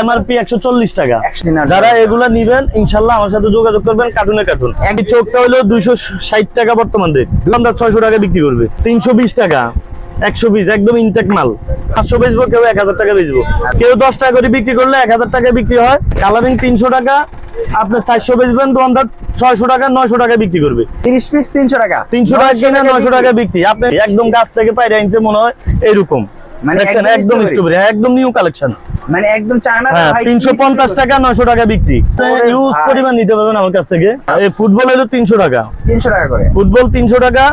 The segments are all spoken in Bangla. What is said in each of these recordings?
এমআরপি 140 টাকা। যারা এগুলা নিবেন ইনশাআল্লাহ আমার সাথে যোগাযোগ করবেন। কার্টুনে কার্টুন এক চোখটা হলো 260 টাকা বর্তমান রেট, আমরা 600 টাকা বিক্রি করবে। 320 টাকা 120 একদম ইনটেক মাল। 500 বেচবো, কেউ 1000 টাকা বেচবো, কেউ 10 টাকা করে বিক্রি করলে 1000 টাকা বিক্রি হয়। কালারিং 300 টাকা, আপনি 400 বেচবেন, দোকানদার 600 টাকা 900 টাকা বিক্রি করবে। 30 পিস 300 টাকা, 300 টাকা কিনে 900 টাকা বিক্রি। আপনি একদম গাছ থেকে পাইরে আনতে মনে হয় এরকম, মানে একদম স্ট্রবেরি, একদম নিউ কালেকশন, মানে একদম চায়না। 350 টাকা 900 টাকা বিক্রি। ইউজ পরিমাণ নিতে পারবেন আমার কাছ থেকে। এই ফুটবল হলো 300 টাকা, 300 টাকা করে ফুটবল, 300 টাকা।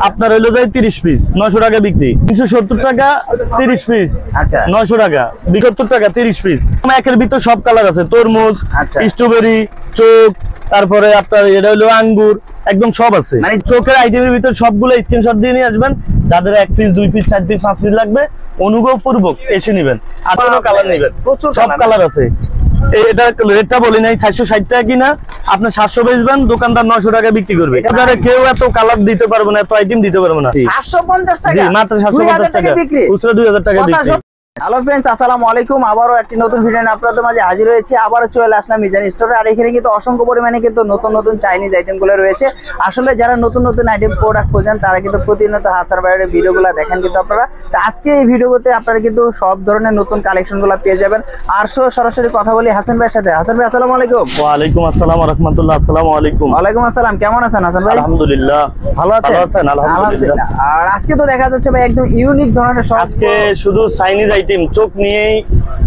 আপনার হলো যায় 30 পিস 900 টাকা বিক্রি। 370 টাকা 30 পিস, আচ্ছা 900 টাকা। 72 টাকা 30 পিস। একের ভিতর সব কালার আছে, তরমুজ, স্ট্রবেরি, চোখ, তারপরে আপনার এটা হলো আঙ্গুর, একদম সব আছে। মানে চোখের আইটেমের ভিতর সবগুলো স্ক্রিনশট দিয়ে নিয়ে আসবেন। যাদের 1 পিস 2 পিস 4 পিস 5 পিস লাগবে অনুগ্রহ পূর্বক এসে নেবেন। আপনারও কালার নেবেন, সব কালার আছে। এটা রেটটা বলি নাই, 460 টাকা কিনা আপনি 700 বেচবেন, দোকানদার 900 টাকা বিক্রি করবে। এবারে কেউ এত কালার দিতে পারবে না, এত আইটেম দিতে পারবে না। 750 টাকা, জি মাত্র 750 টাকা বিক্রি, খুচরা 2000 টাকা বিক্রি। হ্যালো फ्रेंड्स, আসসালামু আলাইকুম। আবারও একটি নতুন ভিডিও নিয়ে আপনাদের মাঝে হাজির হয়েছে। আবারও চলে আসলাম মিজান স্টোরে। আর এখানে কিন্তু অসংখ্য পরিমাণে কিন্তু নতুন নতুন চাইনিজ আইটেমগুলো রয়েছে। আসলে যারা নতুন নতুন আইটেম প্রোডাক্ট খোঁজেন তারা কিন্তু প্রতিনিয়ত হাসার বাইরের ভিডিওগুলো দেখেন কিন্তু আপনারা। তো আজকে এই ভিডিওতে আপনারা কিন্তু সব ধরনের নতুন কালেকশনগুলো পেয়ে যাবেন। আর সরাসরি কথা বলি হাসান ভাইয়ের সাথে। হাসান ভাই আসসালামু আলাইকুম। ওয়া আলাইকুম আসসালাম ওয়া রাহমাতুল্লাহ। আসসালামু আলাইকুম। ওয়া আলাইকুম আসসালাম। কেমন আছেন হাসান ভাই? আলহামদুলিল্লাহ, ভালো আছেন? আলহামদুলিল্লাহ। আর আজকে তো দেখা যাচ্ছে ভাই একদম ইউনিক ধরনের সব, আজকে শুধু চাইনিজ আইটেম চোখ নিয়ে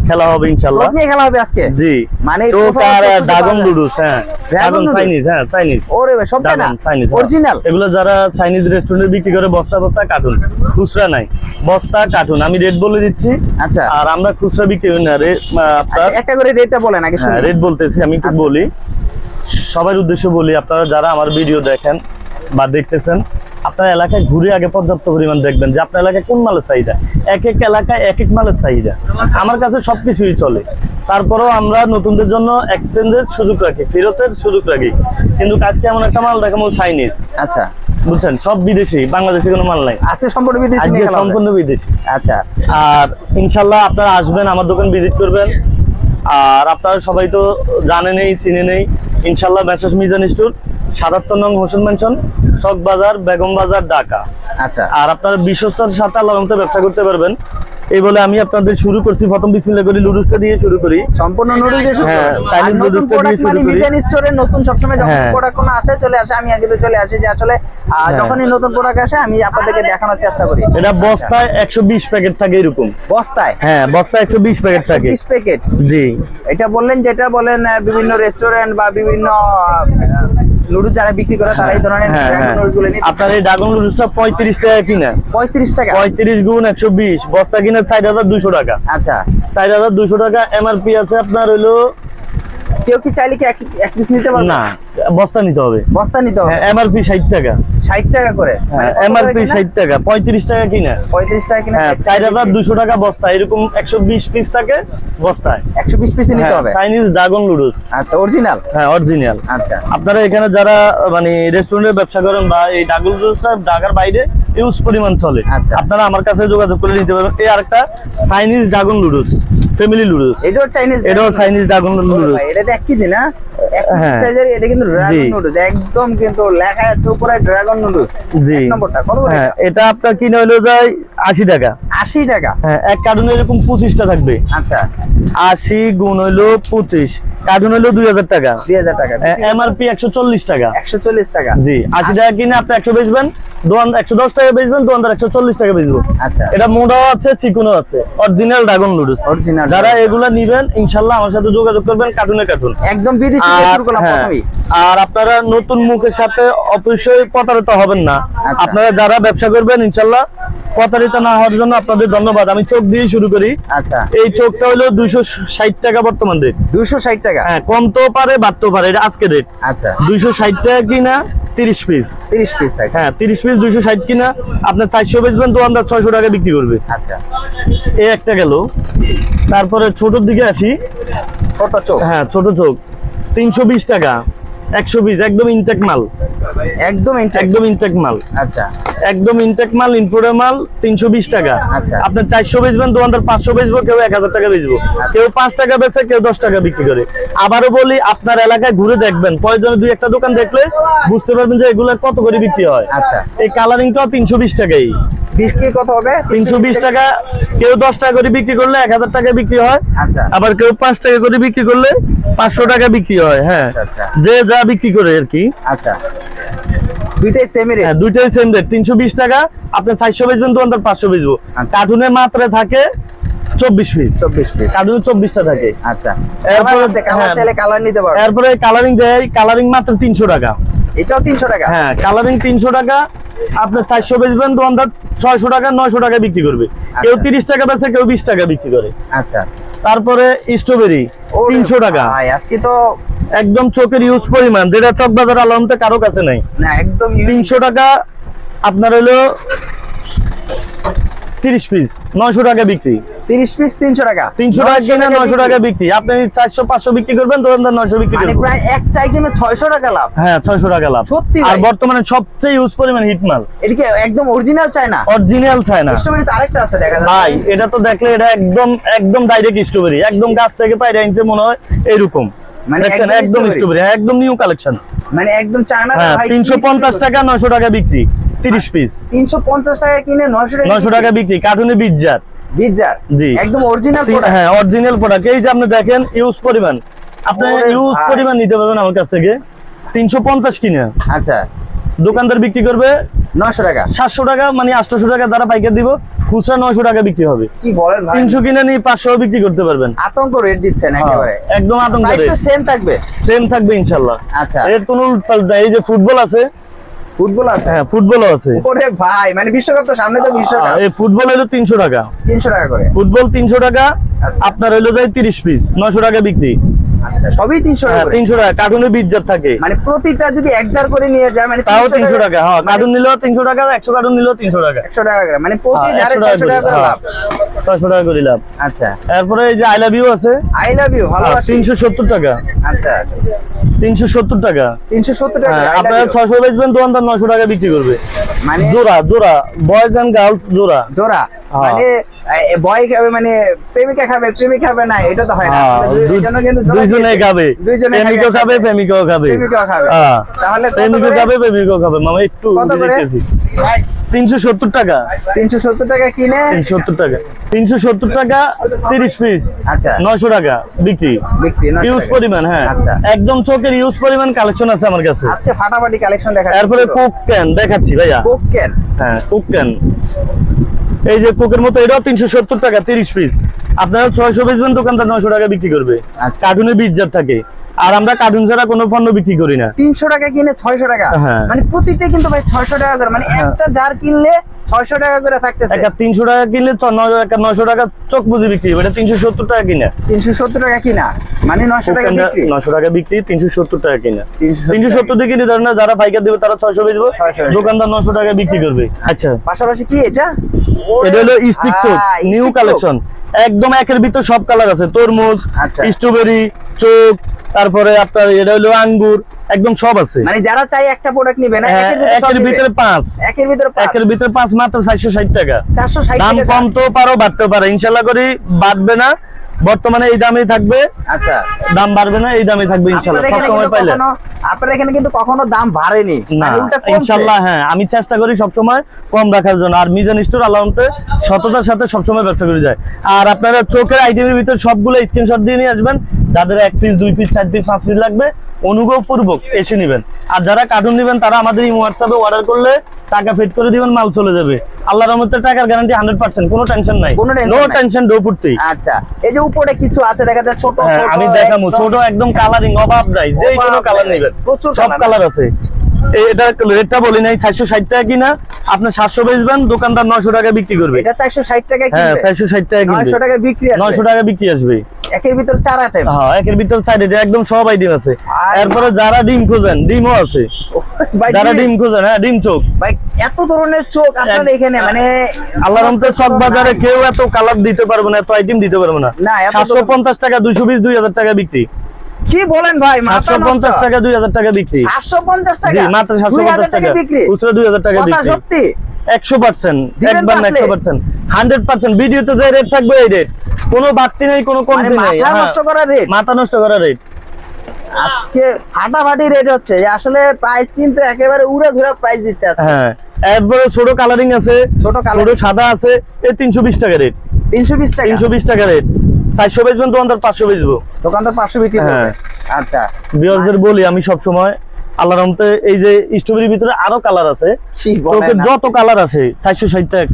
খেলা হবে ইনশাআল্লাহ। চোখ নিয়ে খেলা হবে আজকে, জি মানে চোখ আর ড্রাগন নুডলস। হ্যাঁ ড্রাগন চাইনিজ, হ্যাঁ চাইনিজ। ওরে ভাই সবটা না চাইনিজ অরিজিনাল। এগুলো যারা চাইনিজ রেস্টুরেন্টে বিক্রি করে বস্তা বস্তা কার্টুন, খুচরা নাই, বস্তা কার্টুন। আমি রেট বলে দিচ্ছি, আচ্ছা। আর আমরা খুচরা বিক্রি করি না। আপনারা একটা করে রেটটা বলেন আগে। হ্যাঁ রেট বলতেছি, আমি একটু বলি, সবার উদ্দেশ্যে বলি। আপনারা যারা আমার ভিডিও দেখেন বা দেখতেছেন, আপনার এলাকায় ঘুরে আগে পর্যাপ্ত পরিমাণ দেখবেন যে আপনার এলাকায় কোন মালের চাহিদা। এক এক এলাকায় এক এক মালের চাহিদা। আমার কাছে সবকিছুই চলে, তারপরেও আমরা নতুনদের জন্য এক্সচেঞ্জের সুযোগ রাখি, ফেরতের সুযোগ রাখি। কিন্তু আজকে এমন একটা মাল দেখাবো চাইনিজ, আচ্ছা বুঝছেন, সব বিদেশি, বাংলাদেশি কোনো মাল নাই, আজকে সম্পূর্ণ বিদেশি, সম্পূর্ণ বিদেশি, আচ্ছা। আর ইনশাল্লাহ আপনারা আসবেন, আমার দোকান ভিজিট করবেন। আর আপনারা সবাই তো জানেনই, চিনেনই ইনশাল্লাহ। মেসার্স মিজান স্টোর, ৭৭ নং হোসেন মেনশন, চক বাজার, বেগম বাজার, ঢাকা, আচ্ছা। আর আপনারা বিশ্বস্তর সাথে আল্লাহর রহমতে ব্যবসা করতে পারবেন। এই বলে আমি আপনাদের শুরু করছি। প্রথম বিসমিল্লাহ করি, নুডলসটা দিয়ে শুরু করি। সম্পূর্ণ নুডলস দিয়ে শুরু, হ্যাঁ চাইনিজ নুডলসটা দিয়ে শুরু করি। মিজান স্টোরে নতুন সবসময় যখন প্রোডাক্ট কোন আসে চলে আসে, আমি আগে তো চলে আসি যে আসলে যখনই নতুন প্রোডাক্ট আসে আমি আপনাদেরকে দেখানোর চেষ্টা করি। এটা বস্তায় 120 প্যাকেট থাকে এরকম, বস্তায়, হ্যাঁ বস্তায় 120 প্যাকেট থাকে। 120 প্যাকেট, জি। এটা বললেন, যেটা বলেন বিভিন্ন রেস্টুরেন্ট বা বিভিন্ন নুডলস যারা বিক্রি করে তারা এই ধরনের নুডলসগুলো নিতে। আপনার এই ড্রাগন নুডলসটা 35 টাকা কিনা, 35 টাকা, 35 গুণ 120, বস্তা কিনা 4200 টাকা, আচ্ছা 4200 টাকা। এমআরপি আছে আপনার হলো, কেউ কি চাইলে কি এক পিস নিতে পারবে না, বস্তা নিতে হবে, বস্তা নিতে হবে। এমআরপি 60 টাকা, 60 টাকা করে, এমআরপি 60 টাকা, 35 টাকা কিনা, 35 টাকা কিনা, 4200 টাকা বস্তা। এরকম 120 পিস থাকে বস্তায়, 120 পিস নিতে হবে। চাইনিজ ড্রাগন নুডলস, আচ্ছা অরিজিনাল, হ্যাঁ অরিজিনাল, আচ্ছা। আপনারা এখানে যারা মানে রেস্টুরেন্টে ব্যবসা করেন বা এই ড্রাগন নুডলসটা ঢাকার বাইরে ইউজ পরিমাণ চলে, আচ্ছা, আপনারা আমার কাছে যোগাযোগ করে নিতে পারবেন। এই আরেকটা Chinese dragon noodles, family noodles, এটাও চাইনিজ, এটাও চাইনিজ ড্রাগন নুডলস। এটা 1 কেজি না, সাইজের, এটা কিন্তু ড্রাগন নুডলস, একদম কিন্তু লেখা আছে উপরে ড্রাগন নুডলস। জি নম্বরটা কত করে? হ্যাঁ এটা আপনার কিনে হলো যায় 80 টাকা, 80 টাকা, হ্যাঁ এক কার্টুনে এরকম 25টা থাকবে, আচ্ছা 80 গুণ হলো 25, কার্টুন হলো 2000 টাকা, 2000 টাকা। এমআরপি 140 টাকা, 140 টাকা, জি। 80 টাকা কিনে আপনি 100 বেচবেন, দোকান 110 টাকা বেচবেন, দোকানদার 140 টাকা বেচবো, আচ্ছা। এটা মোটাও আছে, চিকনও আছে, অরিজিনাল ড্রাগন নুডলস, অরিজিনাল। যারা এগুলা নিবেন ইনশাআল্লাহ আমার সাথে যোগাযোগ করবেন। কার্টুনে কার্টুন একদম বিদেশি। আর আপনারা নতুন মুখের সাথে অবশ্যই প্রতারিত হবেন না। আপনারা যারা ব্যবসা করবেন ইনশাআল্লাহ প্রতারিত না হওয়ার জন্য আপনাদের ধন্যবাদ। আমি চোখ দিয়ে শুরু করি, আচ্ছা। এই চোখটা হলো 260 টাকা বর্তমান রেট, 260 টাকা, হ্যাঁ কমতেও পারে বাড়তেও পারে, এটা আজকে রেট, আচ্ছা। 260 টাকা কিনা 30 পিস, 30 পিস থাকে, হ্যাঁ 30 পিস 260 কিনা আপনার 400 বেচবেন, দোকানদার 600 টাকা বিক্রি করবে, আচ্ছা। এই একটা গেল। তারপরে ছোটর দিকে আসি, ছোট চোখ, হ্যাঁ ছোট চোখ 320 টাকা, 120 একদম ইনটেক মাল, একদম একদম ইনটেক মাল, আচ্ছা একদম ইনটেক মাল, ইনফোডে মাল 320 টাকা। আচ্ছা। আপনি 400 বেচবেন, দোকানদার 500 বেচবো, কেউ 1000 টাকা বেচবো, কেউ 5 টাকা বেচে, কেউ 10 টাকা বিক্রি করে। আবারও বলি, আপনার এলাকায় ঘুরে দেখবেন, প্রয়োজনে 2-1টা দোকান দেখলে বুঝতে পারবেন যে এগুলো কত করে বিক্রি হয়। আচ্ছা। এই কালারিংটাও 320 টাকাই, বিক্রি কত হবে? 320 টাকা। কেউ 10 টাকা করে বিক্রি করলে 1000 টাকা বিক্রি হয়, আচ্ছা আবার কেউ 5 টাকা করে বিক্রি করলে 500 টাকা বিক্রি হয়। হ্যাঁ, আচ্ছা আচ্ছা যে যা বিক্রি করে আর কি। আচ্ছা, দুইটাই সেম রেট? হ্যাঁ, দুইটাই সেম রেট, 320 টাকা। আপনি 400 বেচবেন, দোকানদার 500 বেচবো। আচ্ছা। কার্টুনের মাত্রা থাকে 24 পিস, 24 পিস। কার্টুনে 24টা থাকে। আচ্ছা, এরপরে কালার আছে, কালার চাইলে কালার নিতে পারবেন। এরপরে কালারিং দেয়, কালারিং মাত্র 300 টাকা। এটাও 300 টাকা? হ্যাঁ, কালারিং 300 টাকা। আপনি 400 বেচবেন, দোকানদার 600 টাকা 900 টাকা বিক্রি করবে। কেউ 30 টাকা বেচে, কেউ 20 টাকা বিক্রি করে। আচ্ছা। তারপরে স্ট্রবেরি 300 টাকা। ভাই আজকে তো একদম চোখের ইউজ পরিমাণ, যেটা চক বাজার আলমতে কারো কাছে নাই। না, একদম 300 টাকা। আপনার হলো 30 পিস 900 টাকা বিক্রি। 30 পিস 300 টাকা? 300 টাকা কিনে 900 টাকা বিক্রি। আপনি 400-500 বিক্রি করবেন, দোকানদার 900 বিক্রি মানে করবে। প্রায় একটা আইটেমে 600 টাকা লাভ? হ্যাঁ, 600 টাকা লাভ। সত্যি আর ভাই? বর্তমানে সবচেয়ে ইউজ পরিমাণ হিট মাল। এটা কি একদম অরিজিনাল চায়না? Original China. স্ট্রবেরিতে আরেকটা আছে দেখা যাচ্ছে ভাই, এটা তো দেখলে এটা একদম একদম ডাইরেক্ট স্ট্রবেরি, একদম গাছ থেকে পাইরে আনতে মনে হয় এরকম। মানে দেখছেন, একদম স্ট্রবেরি, একদম নিউ কালেকশন। মানে একদম চায়না। হ্যাঁ, 350 টাকা 900 টাকা বিক্রি, 30 পিস। 350 টাকা কিনে 900 টাকা বিক্রি, কার্টুনে 20 জার। জি, একদম অরিজিনাল প্রোডাক্ট। হ্যাঁ, অরিজিনাল প্রোডাক্ট। এই যে আপনি দেখেন ইউজ পরিমাণ, আপনি ওরে ইউজ ভাই। পরিমাণ নিতে পারবেন আমার কাছ থেকে 350 কিনে। আচ্ছা, দোকানদার বিক্রি করবে 900 টাকা। 700 টাকা, মানে 800 টাকা দ্বারা পাইকার দিব, খুচরা 900 টাকা বিক্রি হবে। কি বলেন ভাই? 300 কিনে নিয়ে 500 বিক্রি করতে পারবেন। আতঙ্ক রেট দিচ্ছেন একেবারে? হ্যাঁ, একদম আতঙ্ক প্রাইস রেট। তো সেম থাকবে? সেম থাকবে ইনশাআল্লাহ। আচ্ছা, এর কোনো উল্টাল নাই। এই যে ফুটবল আছে, ফুটবল আছে? হ্যাঁ, ফুটবলও আছে। ওরে ভাই, মানে বিশ্বকাপ তো সামনে, তো বিশ্বকাপ। এই ফুটবল হলো 300 টাকা। 300 টাকা করে ফুটবল 300 টাকা। আচ্ছা। আপনার হলো যায় 30 পিস 900 টাকা বিক্রি। আচ্ছা, সবই 300 টাকা হ্যাঁ, করে? 300 টাকা। কার্টুনে 20 জার থাকে, মানে প্রতিটা যদি 1 জার করে নিয়ে যায় মানে তাও 300 টাকা। হ্যাঁ, কার্টুন নিলেও 300 টাকা, 100 কার্টুন নিলেও 300 টাকা। 100 টাকা করে, মানে প্রতি হ্যাঁ, জারে 100 টাকা 600 টাকা করে করে, লাভ। 600 টাকা করে লাভ। আচ্ছা, এরপরে এই যে আই লাভ ইউ আছে, আই লাভ ইউ, ভালোবাসি। 370 টাকা। আচ্ছা, 370 টাকা। 370 টাকা। হ্যাঁ, I love আপনারা you। 600 বেচবেন, দোকানদার 900 টাকা বিক্রি করবে। মানে জোড়া জোড়া, বয়েজ এন্ড গার্লস জোড়া। জোড়া? হ্যাঁ। মানে বয় খাবে, মানে প্রেমিকা খাবে, প্রেমিক খাবে না, এটা তো হয় না। হ্যাঁ, আমাদের দুইজনে কিন্তু জোড়া দুইজনে দিয়েছে। খাবে, দুইজনে প্রেমিকও খাবে, প্রেমিকাও খাবে। প্রেমিকাও খাবে। হ্যাঁ, তাহলে কত প্রেমিকও করে? খাবে, প্রেমিকও খাবে। মামা একটু কত করে? দেখতেছি। ভাই 370 টাকা। 370 টাকা কিনে 370 টাকা। 370 টাকা 30 পিস, আচ্ছা 900 টাকা বিক্রি। বিক্রি 900 ইউজ টাকা। পরিমাণ, হ্যাঁ, আচ্ছা। একদম চোখের ইউজ পরিমাণ কালেকশন আছে আমার কাছে। আজকে ফাটাফাটি কালেকশন দেখা এরপরে কোক ক্যান দেখাচ্ছি ভাইয়া। Coke can? হ্যাঁ, কোক ক্যান। এই যে কোকের মতো, এটাও 370 টাকা 30 পিস। আপনারা 600 বেচবেন, দোকানদার 900 টাকা বিক্রি করবে। আচ্ছা। কার্টুনে 20 জার থাকে, আর আমরা কার্টুন ছাড়া কোনো পণ্য বিক্রি করি না। 300 টাকা কিনে 600 টাকা? হ্যাঁ। মানে প্রতিটা কিন্তু ভাই 600 টাকা করে, মানে একটা জার কিনলে 600 টাকা করে থাকতেছে। একটা 300 টাকা কিনলে 900 টাকা চোখ বুঝে বিক্রি হবে। এটা 370 টাকা কিনা। 370 টাকা কিনা, মানে 900 টাকা বিক্রি। 900 টাকা বিক্রি, 370 টাকা কিনা। 370 370 দিয়ে কিনে ধরেন না, যারা পাইকার দেবে তারা 600 বেচবো, 600 দোকানদার 900 টাকা বিক্রি করবে। আচ্ছা, পাশাপাশি কি এটা? এটা হলো স্টিক চোখ, নিউ কালেকশন। একদম একের ভিতর সব কালার আছে, তরমুজ, আচ্ছা। স্ট্রবেরি, চোখ, তারপরে আপনার এটা হলো আঙ্গুর, একদম সব আছে। মানে যারা চাই একটা প্রোডাক্ট নিবে না, একের ভিতরে 5, একের ভিতরে 5, একের ভিতরে 5 মাত্র 460 টাকা। 460 দাম টাকা। কম তো পারো, বাড়তে পারে, ইনশাআল্লাহ করি বাড়বে না। বর্তমানে এই দামেই থাকবে, আচ্ছা, দাম বাড়বে না, এই দামে থাকবে ইনশাআল্লাহ। সব সময় পাইলে আপনার এখানে কিন্তু কখনো দাম বাড়েনি না, মানে উল্টা কমছে। ইনশাআল্লাহ। হ্যাঁ, আমি চেষ্টা করি সবসময় কম রাখার জন্য। আর মিজান স্টোর আলাউন্সে সততার সাথে সবসময় ব্যবসা করে যায়। আর আপনারা চোখের আইটেমের ভিতর সবগুলো স্ক্রিনশট দিয়ে নিয়ে আসবেন। যাদের 1 পিস 2 পিস 4 পিস 5 পিস লাগবে, অনুগ্রহপূর্বক এসে নেবেন। আর যারা কার্টুন নেবেন তারা আমাদের এই হোয়াটসঅ্যাপে অর্ডার করলে টাকা ফেড করে দিবেন, মাল চলে যাবে। আল্লাহর রহমতে টাকার গ্যারান্টি 100%, কোনো টেনশন নাই, কোনো tension নো নাই। টেনশন, ডোপুরতেই। আচ্ছা, এই যে উপরে কিছু আছে দেখা যায় ছোট হ্যাঁ, ছোট, আমি দেখাবো। একদম ছোট একদম কালারিং অভাব নাই, যে কোনো কালার নেবেন, প্রচুর সব colour। কালার আছে। এটা রেটটা বলি নাই, 460 টাকা কিনা, আপনি 700 বেচবেন, দোকানদার 900 টাকা বিক্রি করবে। এটা 460 টাকা হ্যাঁ, কিনবে, 460 টাকা কিনবে, 900 টাকা বিক্রি আসবে। 900 টাকা বিক্রি আসবে। একের ভিতর 4 আইটেম। হ্যাঁ, একের ভিতর সাইডে একদম সব আইটেম আছে। আর- এরপরে যারা ডিম খোঁজেন, ডিমও আছে। ভাই যারা ডিম খোঁজেন, হ্যাঁ, ডিম চোখ। ভাই এত ধরনের চোখ আপনার এখানে, মানে আল্লাহর রহমতে চক বাজারে কেউ এত কালার দিতে পারবে না, এত আইটেম দিতে পারবে না। না, এত 750 টাকা 220 2000 টাকা বিক্রি। কি বলেন ভাই, 750 টাকা 2000 টাকা বিক্রি। 750 জি টাকা মাত্র 750 টাকা বিক্রি, খুচরা 2000 টাকা কথা বিক্রি। সত্যি 100% দিবেন একবার না তো আসলে? 100% 100% ভিডিওতে যে রেট থাকবে এই রেট, কোনো বাড়তি নেই কোনো মানে কমতি নেই। মাথা নষ্ট করা রেট, মাথা নষ্ট করা রেট আজকে ফাটাফাটি রেট হচ্ছে যে আসলে প্রাইস কিন্তু একেবারে উড়ে ধরে প্রাইস দিচ্ছে আজকে। হ্যাঁ এরপরে ছোট কালারিং আছে, ছোট ছোট coloring। সাদা আছে, এই 320 টাকা রেট। 320 টাকা 320 টাকা রেট, 400 বেচবেন দোকানদার 500 বেচবো। দোকানদার 500 বিক্রি করবে। হ্যাঁ। আচ্ছা ভিউয়ারদের বলি আমি সব সময়, আল্লাহর রহমতে এই যে স্ট্রবেরির ভিতরে আরো কালার আছে, কি চোখে বলেন, যত কালার আছে 460 টাকা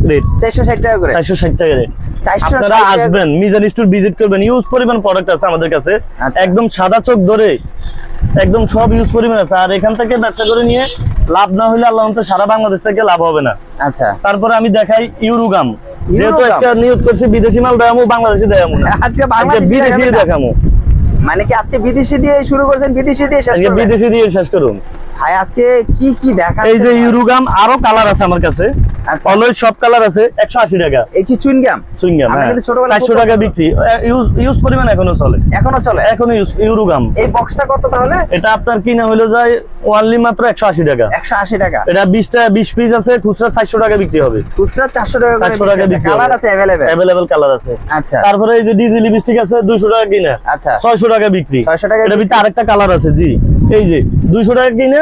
রেট, 460 টাকা করে, 460 টাকা রেট। 460 আপনারা টাকা। আসবেন মিজান স্টোর ভিজিট করবেন, ইউজ পরিমাণ প্রোডাক্ট আছে আমাদের কাছে, আচ্ছা। একদম সাদা চোখ ধরে একদম সব ইউজ পরিমাণ আছে। আর এখান থেকে ব্যবসা করে নিয়ে লাভ না হলে আল্লাহর রহমতে সারা বাংলাদেশ থেকে লাভ হবে না। আচ্ছা তারপরে আমি দেখাই ইউরোগাম, যেহেতু ইউরোগাম। একটা নিয়োগ করছি বিদেশি মাল দেখামু, বাংলাদেশি দেখামু না, আজকে আজকে বাংলাদেশি বিদেশি দেখাবেন না? দেখামু, মানে কি আজকে বিদেশি দিয়ে শুরু করছেন, বিদেশি দিয়ে শেষ আজকে করবেন? বিদেশি দিয়ে শেষ করুন। ভাই আজকে কি কি দেখাচ্ছেন? এই যে ইউরোগাম আরো কালার আছে আমার কাছে, আচ্ছা অলওয়েজ সব কালার আছে, 180 টাকা এই কি চুইংগাম? সুইংগাম। আমরা কিন্তু ছোটবেলায় 400 টাকা বিক্রি, ইউজ পরিমাণ এখনো চলে, এখনো চলে? এখনো ইউরোগাম। এই বক্সটা কত তাহলে? এটা আপনার কিনা হলো যায় ওয়ানলি মাত্র 180 টাকা। 180 টাকা। এটা 20 পিস আছে, খুচরা 400 টাকা বিক্রি হবে। খুচরা 400 টাকা করে 400 টাকা বিক্রি কালার হবে। আছে अवेलेबल? अवेलेबल কালার আছে। আচ্ছা তারপরে এই যে ডিজি লিপস্টিক আছে 200 টাকা কিনা, আচ্ছা 600 টাকা বিক্রি। 600 টাকা এটা ভিতরে আরেকটা কালার আছে, জি এই যে 200 টাকা কিনা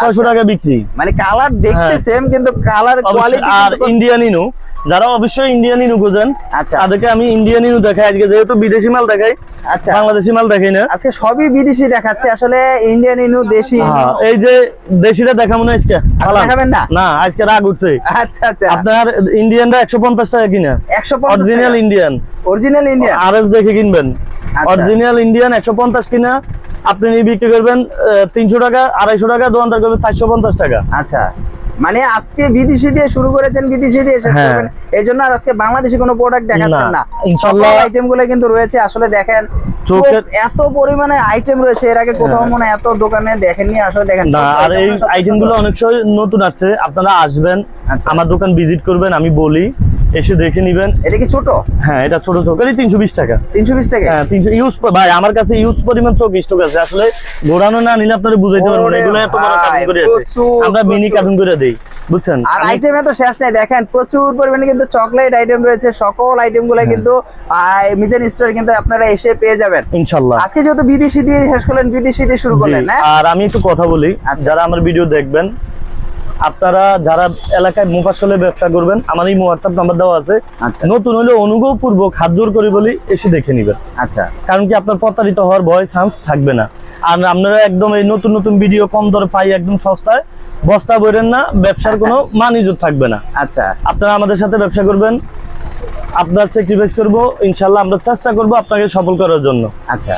600 টাকা বিক্রি। মানে কালার দেখতে হ্যাঁ। সেম কিন্তু কালার অবশ্যই। কোয়ালিটি আর ইন্ডিয়ান ইনু, যারা অবশ্যই ইন্ডিয়ান ইনু বোঝেন আচ্ছা তাদেরকে আমি ইন্ডিয়ান ইনু দেখাই, আজকে যেহেতু বিদেশি মাল দেখাই, আচ্ছা বাংলাদেশি মাল দেখাই না। আজকে সবই বিদেশি দেখাচ্ছে, আসলে ইন্ডিয়ান ইনু দেশি ইনু। হ্যাঁ, এই যে দেশিটা দেখাবো না আজকে, দেখাবেন না? না আজকে রাগ উঠছে। আচ্ছা আচ্ছা আপনার ইন্ডিয়ানটা 150 টাকা কিনা, 150 original Indian, original Indian RS দেখে কিনবেন। আচ্ছা। অরিজিনাল ইন্ডিয়ান 150 কিনা আপনি নিয়ে বিক্রি করবেন 300 টাকা, 250 টাকা, দোকানদার করবে 450 টাকা। আচ্ছা মানে আজকে বিদেশি দিয়ে শুরু করেছেন, বিদেশি দিয়ে শেষ হ্যাঁ। করবেন, এই জন্য আর আজকে বাংলাদেশি কোনো প্রোডাক্ট দেখাচ্ছেন না, না। ইনশাআল্লাহ। সকল আইটেম গুলো কিন্তু রয়েছে, আসলে দেখেন চোখের- এত পরিমাণে আইটেম রয়েছে, এর আগে কোথাও মনে হয় এত দোকানে দেখেননি, আসলে দেখেন না, ছোট আর এই item সব আইটেম গুলো অনেক সময় নতুন আসছে, আপনারা আসবেন আচ্ছা। আমার দোকান ভিজিট করবেন, আমি বলি এসে দেখে নিবেন। এটা কি ছোট? হ্যাঁ এটা ছোট চোখেরই 320 টাকা। 320 টাকা? হ্যাঁ 300 ইউজ, ভাই আমার কাছে ইউজ পরিমাণ চোখ স্টক আছে, আসলে ঘোরানো না নিলে আপনারা বুঝাইতে পারবেন না, ওরে এগুলো এত বড় ভাই, কার্টুন করে আছে, প্রচুর, আমরা মিনি প্রচুর। কার্টুন করে দেই, বুঝছেন। আর আমি- আইটেমে তো শেষ নাই, দেখেন প্রচুর পরিমাণে কিন্তু চকলেট আইটেম রয়েছে, সকল আইটেম গুলো হ্যাঁ। কিন্তু মিজান স্টোরে কিন্তু আপনারা এসে পেয়ে যাবেন। ইনশাআল্লাহ। আজকে যেহেতু বিদেশি দিয়ে শেষ করলেন, বিদেশি দিয়ে শুরু করলেন জি, না? আর আমি একটু কথা বলি, আচ্ছা। যারা আমার ভিডিও দেখবেন, আপনারা যারা এলাকায় মুফাসলে ব্যবসা করবেন, আমার এই হোয়াটসঅ্যাপ নাম্বার দেওয়া আছে, আচ্ছা নতুন হলে অনুগ্রহপূর্বক হাত জোর করে বলি এসে দেখে নিবেন, আচ্ছা কারণ কি আপনার প্রতারিত হওয়ার ভয় চান্স থাকবে না। আর আপনারা একদম এই নতুন নতুন ভিডিও কম দরে পাই একদম সস্তায়, বস্তা বইরেন না, ব্যবসার কোনো মান ইজ্জত থাকবে না। আচ্ছা আপনারা আমাদের সাথে ব্যবসা করবেন, আপনার স্যাক্রিফাইস করবো, ইনশাল্লাহ আমরা চেষ্টা করবো আপনাকে সফল করার জন্য। আচ্ছা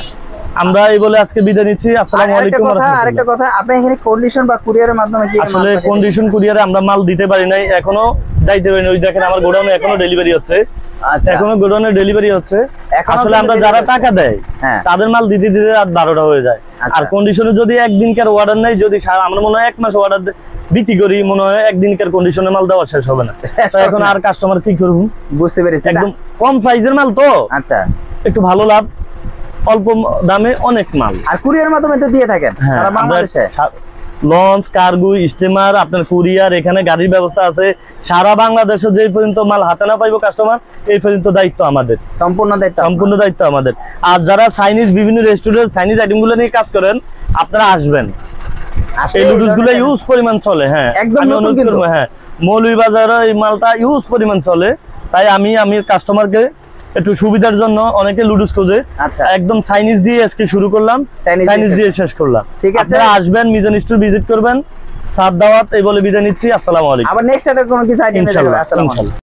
আমরা এই বলে আজকে বিদায় নিচ্ছি। আসসালামু আলাইকুম ওয়া রাহমাতুল্লাহ। আরেকটা কথা, আপনি এখানে কন্ডিশন বা কুরিয়ারের মাধ্যমে কি আসলে কন্ডিশন কুরিয়ারে আমরা মাল দিতে পারি নাই, এখনো যাইতে পারি না। ওই দেখেন আমার গোডাউনে এখনো ডেলিভারি হচ্ছে, আচ্ছা এখনো গোডাউনে ডেলিভারি হচ্ছে। এখনো আসলে আমরা কিন্তু যারা delivery টাকা দেয় হ্যাঁ তাদের মাল দিতে দিতে রাত 12টা হয়ে যায়। আচ্ছা। আর কন্ডিশনে যদি একদিনকার অর্ডার নেই, যদি আমরা মনে হয় 1 মাস অর্ডার বিক্রি করি, মনে হয় একদিনকার কন্ডিশনে মাল দেওয়া শেষ হবে না। তো এখন আর কাস্টমার কি করব, বুঝতে পেরেছি। একদম কম প্রাইসের মাল তো আচ্ছা একটু ভালো লাভ, অল্প দামে অনেক মাল। আর কুরিয়ার মাধ্যমে তো দিয়ে থাকেন হ্যাঁ, সারা বাংলাদেশে? লঞ্চ, কার্গো, স্টিমার, আপনার কুরিয়ার, এখানে গাড়ির ব্যবস্থা আছে। সারা বাংলাদেশে যে পর্যন্ত মাল হাতে না পাইবো কাস্টমার, এই পর্যন্ত দায়িত্ব আমাদের, সম্পূর্ণ দায়িত্ব সম্পূর্ণ দায়িত্ব আমাদের। আর যারা চাইনিজ বিভিন্ন রেস্টুরেন্ট চাইনিজ আইটেম গুলো নিয়ে কাজ করেন, আপনারা আসবেন, আসলে এই নুডলস গুলো এই ইউজ পরিমাণ চলে। হ্যাঁ একদম আমি নতুন অনুরোধ কিন্তু। করবো, হ্যাঁ মৌলভীবাজারে এই মালটা ইউজ পরিমাণ চলে, তাই আমি কাস্টমারকে একটু সুবিধার জন্য, অনেকে লুডুস খোঁজে, আচ্ছা একদম চাইনিজ দিয়ে আজকে শুরু করলাম, চাইনিজ চাইনিজ দিয়ে দিয়ে শেষ করলাম। ঠিক আছে। আপনারা আসবেন, মিজান স্টোর ভিজিট করবেন, সাত দাওয়াত এই বলে বিদায় নিচ্ছি। আসসালামু আলাইকুম। আবার নেক্সট একটা কোনো কিছু আইটেম দেখাবো। ইনশাআল্লাহ, আসসালামু আলাইকুম। ইনশাআল্লাহ।